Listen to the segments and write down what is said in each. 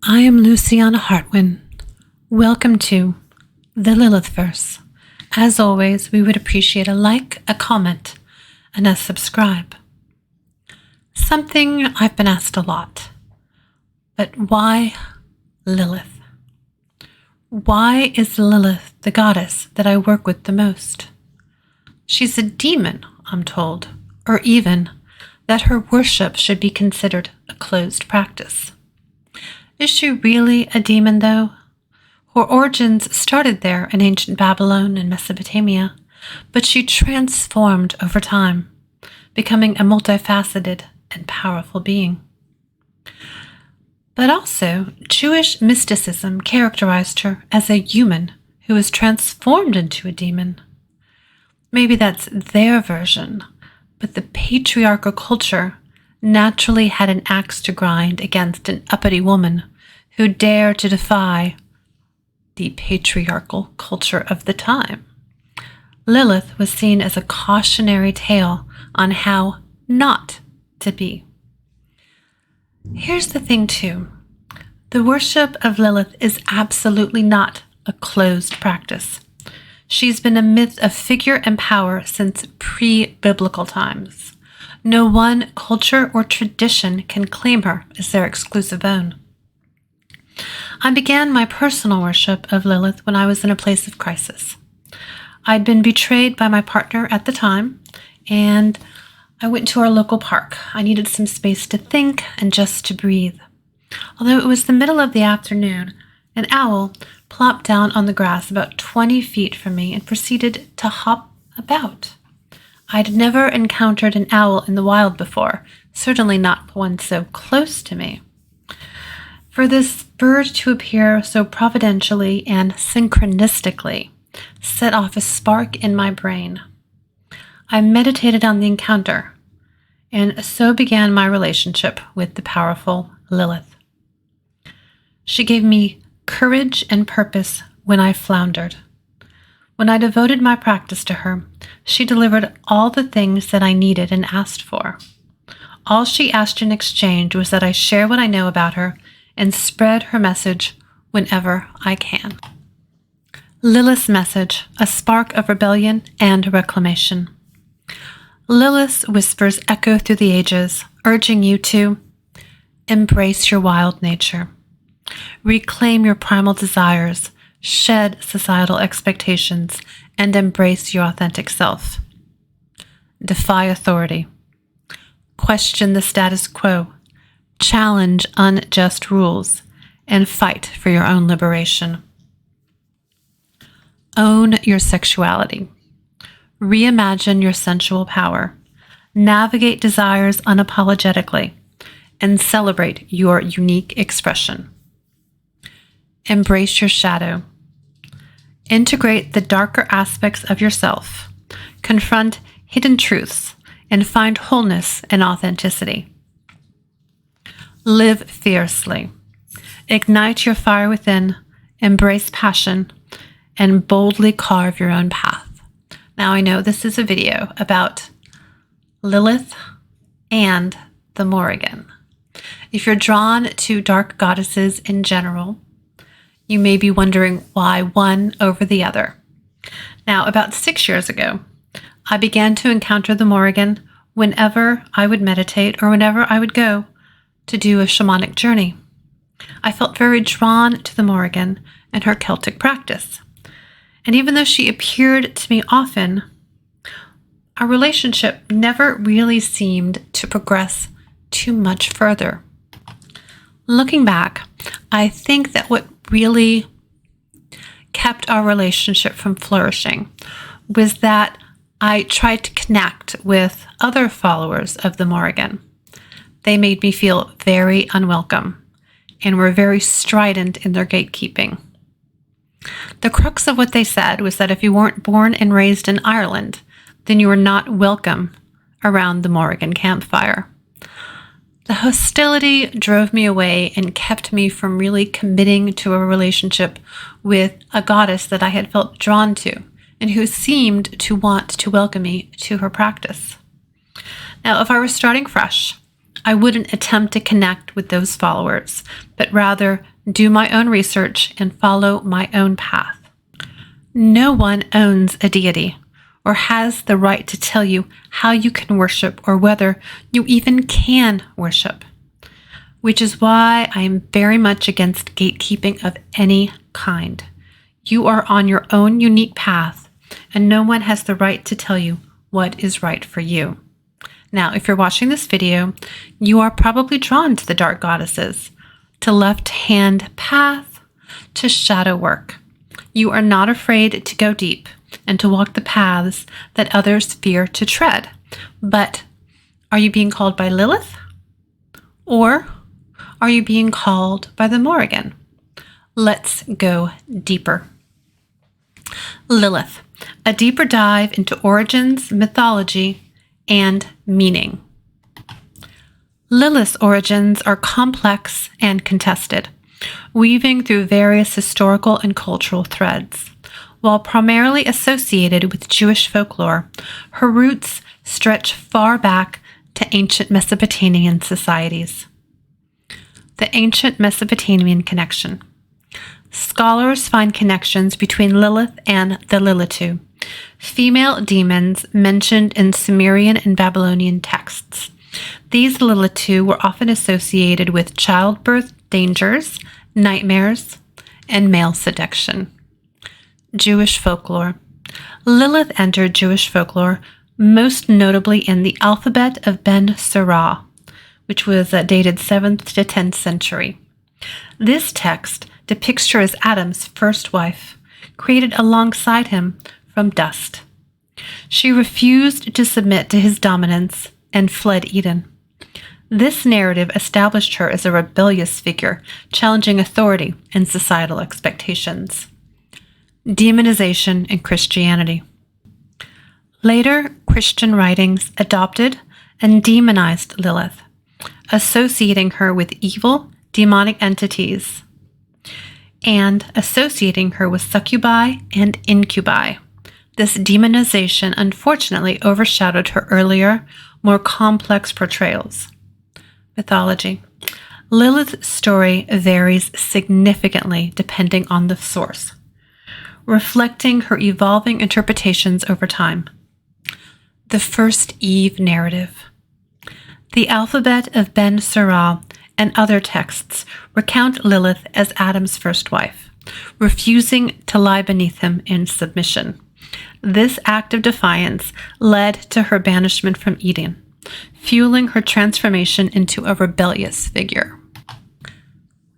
I am Luciana Hartwin. Welcome to the Lilith Verse. As always, we would appreciate a like, a comment, and a subscribe. Something I've been asked a lot, but why Lilith? Why is Lilith the goddess that I work with the most? She's a demon, I'm told, or even that her worship should be considered a closed practice. Is she really a demon, though? Her origins started there in ancient Babylon and Mesopotamia, but she transformed over time, becoming a multifaceted and powerful being. But also, Jewish mysticism characterized her as a human who was transformed into a demon. Maybe that's their version, but the patriarchal culture naturally had an axe to grind against an uppity woman who dared to defy the patriarchal culture of the time. Lilith was seen as a cautionary tale on how not to be. Here's the thing, too. The worship of Lilith is absolutely not a closed practice. She's been a myth of figure and power since pre-biblical times. No one culture or tradition can claim her as their exclusive own. I began my personal worship of Lilith when I was in a place of crisis. I'd been betrayed by my partner at the time, and I went to our local park. I needed some space to think and just to breathe. Although it was the middle of the afternoon, an owl plopped down on the grass about 20 feet from me and proceeded to hop about. I'd never encountered an owl in the wild before, certainly not one so close to me. For this bird to appear so providentially and synchronistically set off a spark in my brain. I meditated on the encounter, and so began my relationship with the powerful Lilith. She gave me courage and purpose when I floundered. When I devoted my practice to her, she delivered all the things that I needed and asked for. All she asked in exchange was that I share what I know about her and spread her message whenever I can. Lilith's message, a spark of rebellion and reclamation. Lilith's whispers echo through the ages, urging you to embrace your wild nature, reclaim your primal desires, shed societal expectations, and embrace your authentic self. Defy authority. Question the status quo. Challenge unjust rules, and fight for your own liberation. Own your sexuality. Reimagine your sensual power. Navigate desires unapologetically, and celebrate your unique expression. Embrace your shadow. Integrate the darker aspects of yourself. Confront hidden truths, and find wholeness and authenticity. Live fiercely. Ignite your fire within, embrace passion, and boldly carve your own path. Now, I know this is a video about Lilith and the Morrigan. If you're drawn to dark goddesses in general, you may be wondering why one over the other. Now, about 6 years ago, I began to encounter the Morrigan whenever I would meditate or whenever I would go to do a shamanic journey. I felt very drawn to the Morrigan and her Celtic practice. And even though she appeared to me often, our relationship never really seemed to progress too much further. Looking back, I think that what really kept our relationship from flourishing was that I tried to connect with other followers of the Morrigan. They made me feel very unwelcome and were very strident in their gatekeeping. The crux of what they said was that if you weren't born and raised in Ireland, then you were not welcome around the Morrigan campfire. The hostility drove me away and kept me from really committing to a relationship with a goddess that I had felt drawn to and who seemed to want to welcome me to her practice. Now, if I were starting fresh, I wouldn't attempt to connect with those followers, but rather do my own research, and follow my own path. No one owns a deity or has the right to tell you how you can worship or whether you even can worship, which is why I am very much against gatekeeping of any kind. You are on your own unique path, and no one has the right to tell you what is right for you. Now, if you're watching this video, you are probably drawn to the dark goddesses, to left-hand path, to shadow work. You are not afraid to go deep and to walk the paths that others fear to tread. But are you being called by Lilith? Or are you being called by the Morrigan? Let's go deeper. Lilith, a deeper dive into origins, mythology, and meaning. Lilith's origins are complex and contested, weaving through various historical and cultural threads. While primarily associated with Jewish folklore, her roots stretch far back to ancient Mesopotamian societies. The ancient Mesopotamian connection. Scholars find connections between Lilith and the Lilitu, female demons mentioned in Sumerian and Babylonian texts. These Lilitu were often associated with childbirth dangers, nightmares, and male seduction. Jewish folklore. Lilith entered Jewish folklore most notably in the alphabet of Ben Sirah, which was dated 7th to 10th century. This text depicts her as Adam's first wife, created alongside him from dust. She refused to submit to his dominance and fled Eden. This narrative established her as a rebellious figure, challenging authority and societal expectations. Demonization in Christianity. Later, Christian writings adopted and demonized Lilith, associating her with evil, demonic entities, and associating her with succubi and incubi. This demonization unfortunately overshadowed her earlier, more complex portrayals. Mythology. Lilith's story varies significantly depending on the source, reflecting her evolving interpretations over time. The first Eve narrative. The alphabet of Ben Sirah and other texts recount Lilith as Adam's first wife, refusing to lie beneath him in submission. This act of defiance led to her banishment from Eden, fueling her transformation into a rebellious figure.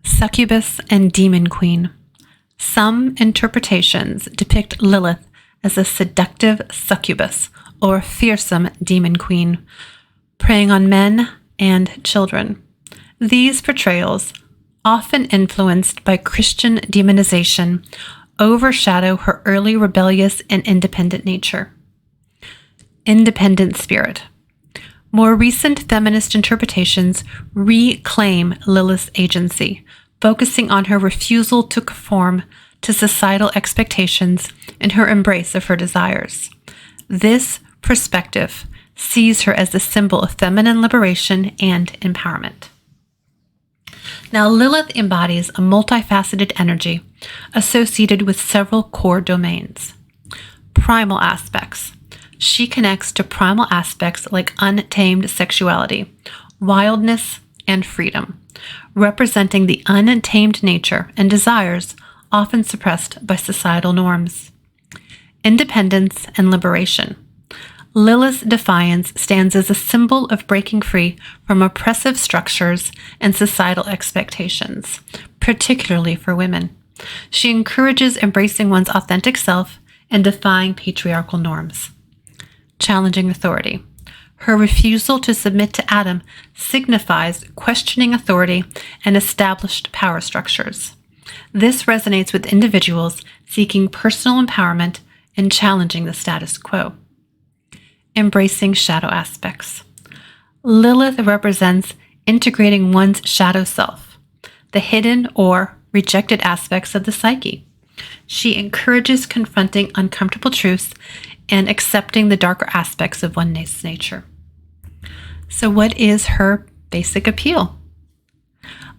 Succubus and Demon Queen. Some interpretations depict Lilith as a seductive succubus or fearsome demon queen, preying on men and children. These portrayals, often influenced by Christian demonization, overshadow her early rebellious and independent nature. Independent spirit. More recent feminist interpretations reclaim Lilith's agency, focusing on her refusal to conform to societal expectations and her embrace of her desires. This perspective sees her as a symbol of feminine liberation and empowerment. Now, Lilith embodies a multifaceted energy associated with several core domains. Primal aspects. She connects to primal aspects like untamed sexuality, wildness, and freedom, representing the untamed nature and desires often suppressed by societal norms. Independence and liberation. Lilith's defiance stands as a symbol of breaking free from oppressive structures and societal expectations, particularly for women. She encourages embracing one's authentic self and defying patriarchal norms. Challenging authority. Her refusal to submit to Adam signifies questioning authority and established power structures. This resonates with individuals seeking personal empowerment and challenging the status quo. Embracing shadow aspects. Lilith represents integrating one's shadow self, the hidden or rejected aspects of the psyche. She encourages confronting uncomfortable truths and accepting the darker aspects of one's nature. So what is her basic appeal?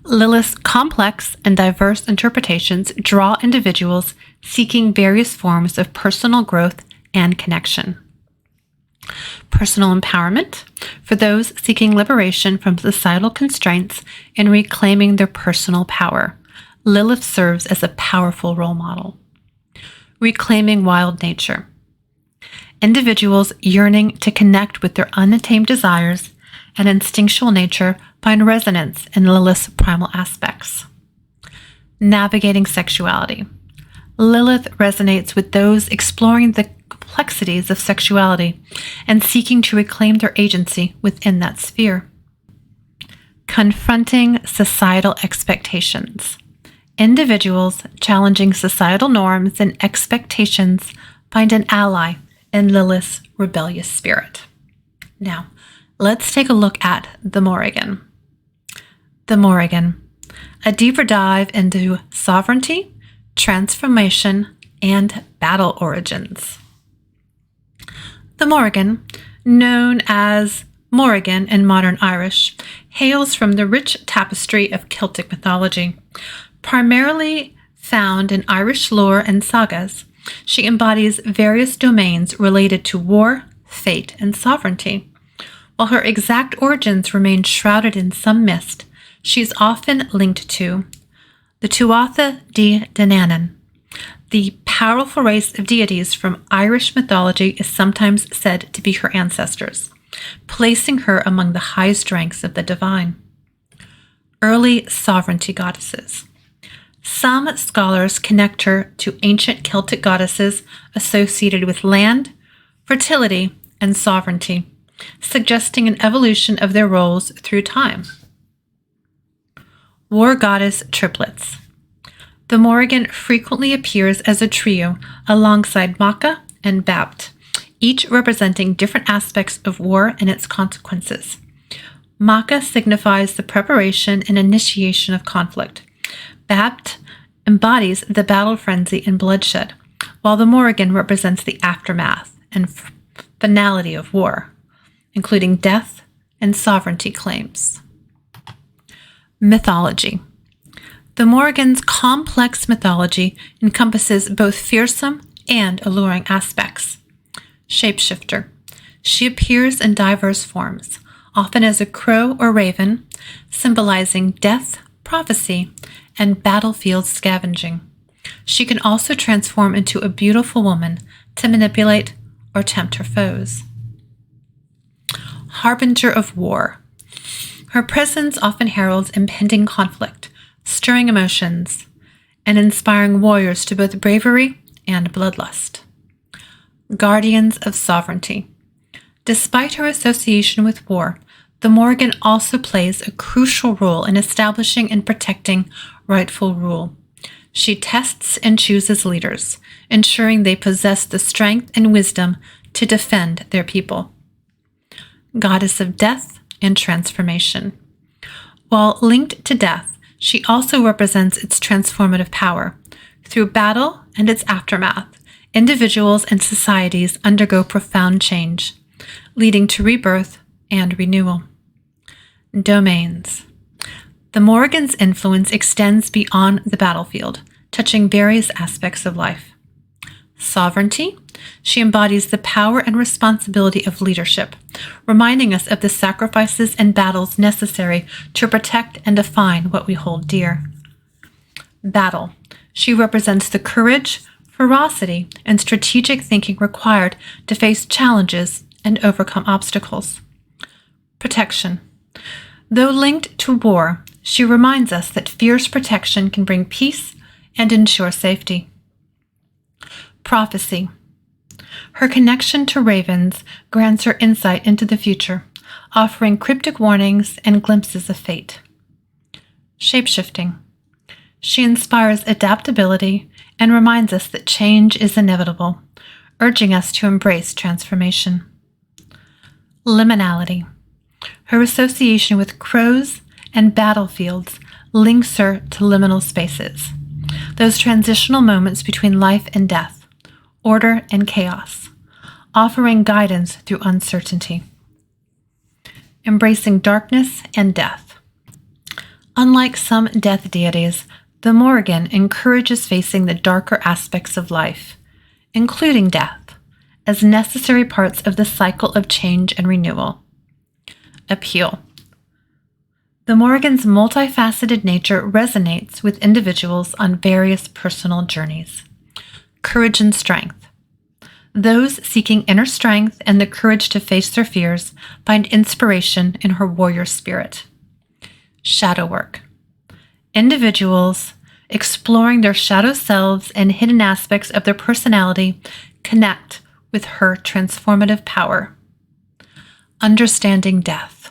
Lilith's complex and diverse interpretations draw individuals seeking various forms of personal growth and connection. Personal empowerment for those seeking liberation from societal constraints and reclaiming their personal power. Lilith serves as a powerful role model. Reclaiming wild nature. Individuals yearning to connect with their untamed desires and instinctual nature find resonance in Lilith's primal aspects. Navigating sexuality. Lilith resonates with those exploring the complexities of sexuality and seeking to reclaim their agency within that sphere. Confronting societal expectations. Individuals challenging societal norms and expectations find an ally in Lilith's rebellious spirit. Now, let's take a look at the Morrigan. The Morrigan, a deeper dive into sovereignty, transformation, and battle origins. The Morrigan, known as Morrigan in modern Irish, hails from the rich tapestry of Celtic mythology. Primarily found in Irish lore and sagas, she embodies various domains related to war, fate, and sovereignty. While her exact origins remain shrouded in some mist, she is often linked to the Tuatha Dé Danann. The powerful race of deities from Irish mythology is sometimes said to be her ancestors, placing her among the highest ranks of the divine. Early sovereignty goddesses. Some scholars connect her to ancient Celtic goddesses associated with land, fertility, and sovereignty, suggesting an evolution of their roles through time. War goddess triplets. The Morrigan frequently appears as a trio alongside Macha and Bapt, each representing different aspects of war and its consequences. Macha signifies the preparation and initiation of conflict. Bapt embodies the battle frenzy and bloodshed, while the Morrigan represents the aftermath and finality of war, including death and sovereignty claims. Mythology. The Morrigan's complex mythology encompasses both fearsome and alluring aspects. Shapeshifter. She appears in diverse forms, often as a crow or raven, symbolizing death, prophecy, and battlefield scavenging. She can also transform into a beautiful woman to manipulate or tempt her foes. Harbinger of war. Her presence often heralds impending conflict, stirring emotions, and inspiring warriors to both bravery and bloodlust. Guardians of sovereignty. Despite her association with war, the Morrigan also plays a crucial role in establishing and protecting rightful rule. She tests and chooses leaders, ensuring they possess the strength and wisdom to defend their people. Goddess of death and transformation. While linked to death, she also represents its transformative power. Through battle and its aftermath, individuals and societies undergo profound change, leading to rebirth and renewal. Domains. The Morrigan's influence extends beyond the battlefield, touching various aspects of life. Sovereignty. She embodies the power and responsibility of leadership, reminding us of the sacrifices and battles necessary to protect and define what we hold dear. Battle. She represents the courage, ferocity, and strategic thinking required to face challenges and overcome obstacles. Protection. Though linked to war, she reminds us that fierce protection can bring peace and ensure safety. Prophecy. Her connection to ravens grants her insight into the future, offering cryptic warnings and glimpses of fate. Shapeshifting. She inspires adaptability and reminds us that change is inevitable, urging us to embrace transformation. Liminality. Her association with crows and battlefields links her to liminal spaces, those transitional moments between life and death, order and chaos, offering guidance through uncertainty. Embracing darkness and death. Unlike some death deities, the Morrigan encourages facing the darker aspects of life, including death, as necessary parts of the cycle of change and renewal. Appeal. The Morrigan's multifaceted nature resonates with individuals on various personal journeys. Courage and strength. Those seeking inner strength and the courage to face their fears find inspiration in her warrior spirit. Shadow work. Individuals exploring their shadow selves and hidden aspects of their personality connect with her transformative power. Understanding death.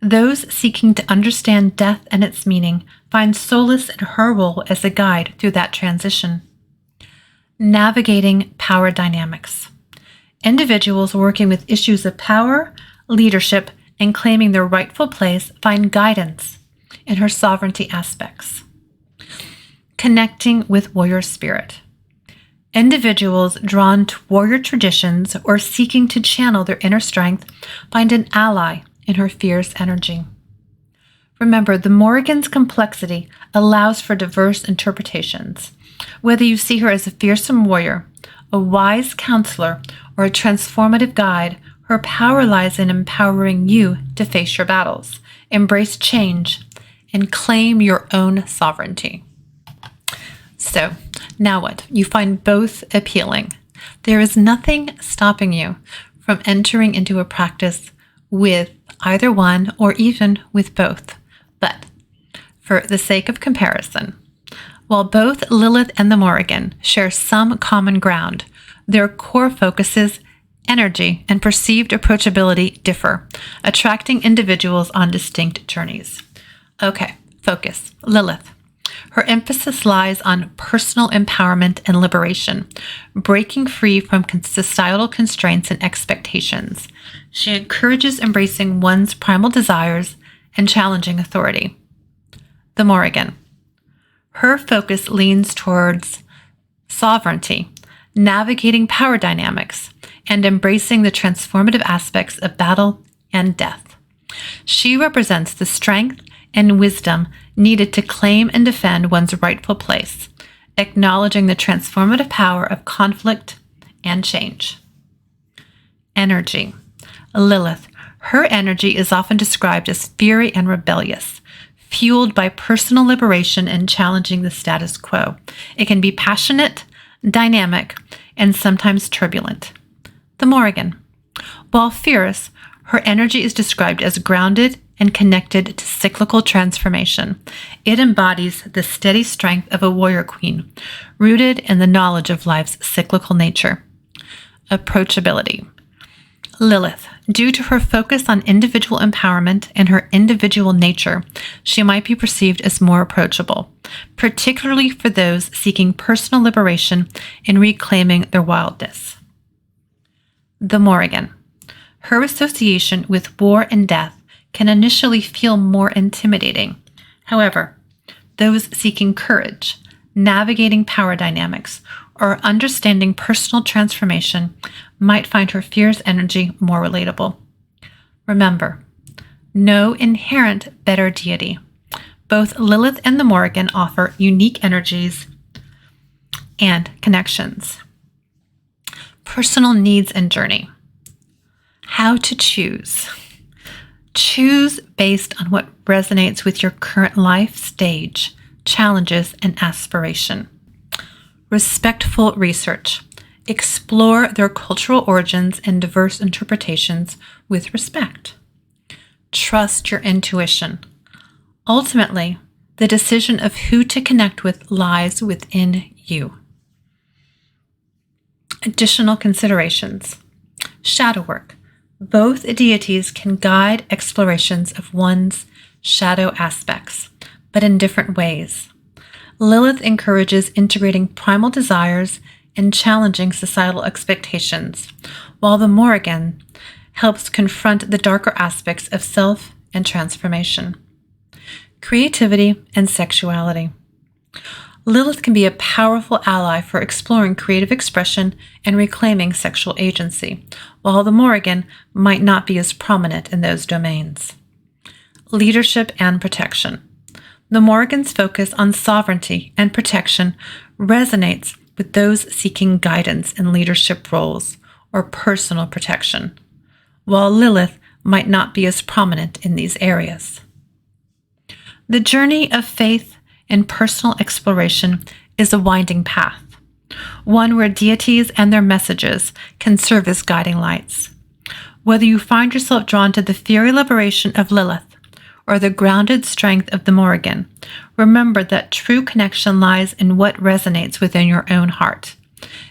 Those seeking to understand death and its meaning find solace in her role as a guide through that transition. Navigating power dynamics. Individuals working with issues of power, leadership, and claiming their rightful place find guidance in her sovereignty aspects. Connecting with warrior spirit. Individuals drawn to warrior traditions or seeking to channel their inner strength find an ally in her fierce energy. Remember, the Morrigan's complexity allows for diverse interpretations. Whether you see her as a fearsome warrior, a wise counselor, or a transformative guide, her power lies in empowering you to face your battles, embrace change, and claim your own sovereignty. So, now what? You find both appealing. There is nothing stopping you from entering into a practice with either one or even with both. But for the sake of comparison, while both Lilith and the Morrigan share some common ground, their core focuses, energy, and perceived approachability differ, attracting individuals on distinct journeys. Okay, focus. Lilith. Her emphasis lies on personal empowerment and liberation, breaking free from societal constraints and expectations. She encourages embracing one's primal desires and challenging authority. The Morrigan. Her focus leans towards sovereignty, navigating power dynamics, and embracing the transformative aspects of battle and death. She represents the strength and wisdom needed to claim and defend one's rightful place, acknowledging the transformative power of conflict and change. Energy. Lilith. Her energy is often described as fiery and rebellious, fueled by personal liberation and challenging the status quo. It can be passionate, dynamic, and sometimes turbulent. The Morrigan. While fierce, her energy is described as grounded and connected to cyclical transformation. It embodies the steady strength of a warrior queen, rooted in the knowledge of life's cyclical nature. Approachability. Lilith. Due to her focus on individual empowerment and her individual nature, she might be perceived as more approachable, particularly for those seeking personal liberation and reclaiming their wildness. The Morrigan. Her association with war and death can initially feel more intimidating. However, those seeking courage, navigating power dynamics, or understanding personal transformation might find her fierce energy more relatable. Remember, no inherent better deity. Both Lilith and the Morrigan offer unique energies and connections. Personal needs and journey. How to choose. Choose based on what resonates with your current life stage, challenges, and aspiration. Respectful research. Explore their cultural origins and diverse interpretations with respect. Trust your intuition. Ultimately, the decision of who to connect with lies within you. Additional considerations. Shadow work. Both deities can guide explorations of one's shadow aspects, but in different ways. Lilith encourages integrating primal desires and challenging societal expectations, while the Morrigan helps confront the darker aspects of self and transformation. Creativity and sexuality. Lilith can be a powerful ally for exploring creative expression and reclaiming sexual agency, while the Morrigan might not be as prominent in those domains. leadership and protection. The Morrigan's focus on sovereignty and protection resonates with those seeking guidance in leadership roles or personal protection, while Lilith might not be as prominent in these areas. The journey of faith and personal exploration is a winding path, one where deities and their messages can serve as guiding lights. Whether you find yourself drawn to the fiery liberation of Lilith or the grounded strength of the Morrigan, remember that true connection lies in what resonates within your own heart.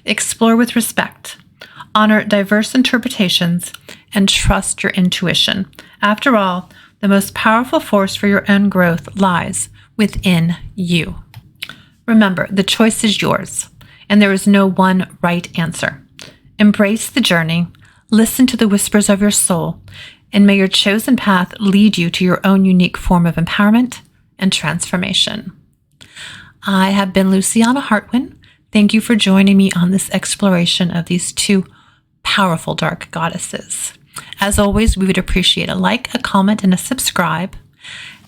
Explore with respect, honor diverse interpretations, and trust your intuition. After all, the most powerful force for your own growth lies within you. Remember, the choice is yours, and there is no one right answer. Embrace the journey, listen to the whispers of your soul, and may your chosen path lead you to your own unique form of empowerment and transformation. I have been Luciana Hartwin. Thank you for joining me on this exploration of these two powerful dark goddesses. As always, we would appreciate a like, a comment, and a subscribe.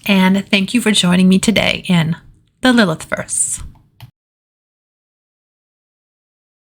And thank you for joining me today in the Lilithverse.